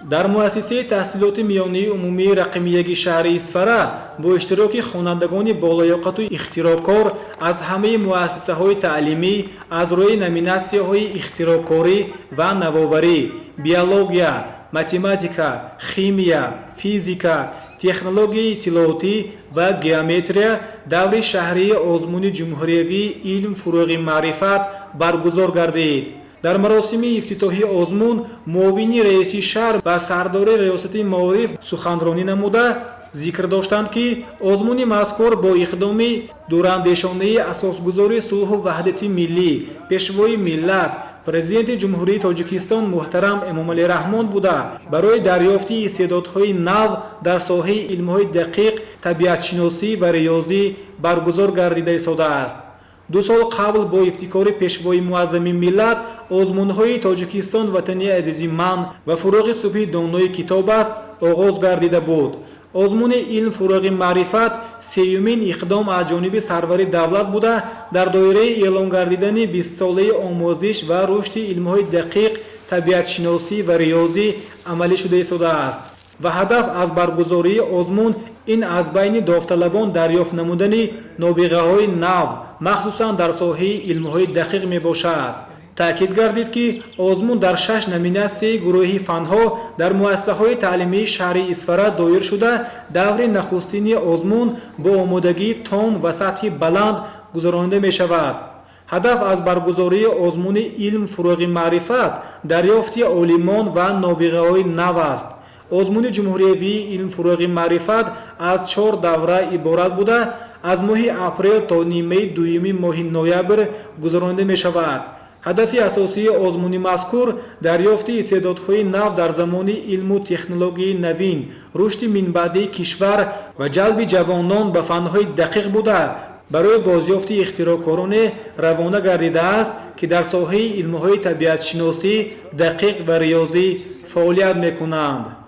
дар муассисаи таҳсилоти миёнаи умумии рақимияги шаҳри Исфара бо иштироки хонандагони болоёқату ихтироъкор аз ҳамаи муассисаҳои таълимӣ аз рӯи номинатсияҳои ихтироъкорӣ ва навоварӣ, биология, математика, химия, физика, технологияи иттилоотӣ ва геометрия даври шаҳрии озмуни ҷумҳуриявии илм фурӯғи маърифат баргузор гардид. дар маросими ифтитоҳии озмун муовини раиси шаҳр ва сардори риёсати маориф суханронӣ намуда зикр доштанд, ки озмуни мазкур бо иқдоми дурандешонаи асосгузори сулҳу ваҳдати миллӣ, пешвои миллат, президенти ҷумҳурии Тоҷикистон муҳтарам Эмомалӣ Раҳмон буда барои дарёфти истеъдодҳои нав дар соҳаи илмҳои дақиқ, табиатшиносӣ ва риёзӣ баргузор гардида истодааст. 2 сол қабл бо ибтикори пешвои муаззами миллат озмунҳои Тоҷикистон ватани азизи ман ва фурӯғи субҳи донои китоб аст оғоз гардида буд. озмуни илм фурӯғи маърифат сеюмин иқдом аз ҷониби сарвари давлат буда дар доираи эълон гардидани 20-солаи омӯзиш ва рушди илмҳои дақиқ, табиатшиносӣ ва риёзӣ амалӣ шуда истодааст ва ҳадаф аз баргузории озмун ин аз байни довталабон дарёфт намудани нобиғаҳои нав, махсусан дар соҳаи илмҳои дақиқ мебошад. таъкид гардид, ки озмун дар 6 номинатсияи гурӯҳи фанҳо дар муассисаҳои таълимии шаҳри Исфара доир шуда, даври нахустини озмун бо омодагии том ва сатҳи баланд гузаронида мешавад. ҳадаф аз баргузории озмуни илм фурӯғи маърифат дарёфти олимон ва нобиғаҳои нав аст. озмуни ҷумҳуриявии илм фурӯғи маърифат аз 4 давра иборат буда, аз моҳи апрел то нимаи дуюми моҳи ноябр гузаронида мешавад. ҳадафи асосии озмуни мазкур дарёфти истеъдодҳои нав дар замони илму технологияи навин, рушди минбаъдии кишвар ва ҷалби ҷавонон ба фанҳои дақиқ буда барои бозёфти ихтироъкороне равона гардидааст, ки дар соҳаи илмҳои табиатшиносӣ, дақиқ ва риёзӣ фаъолият мекунанд.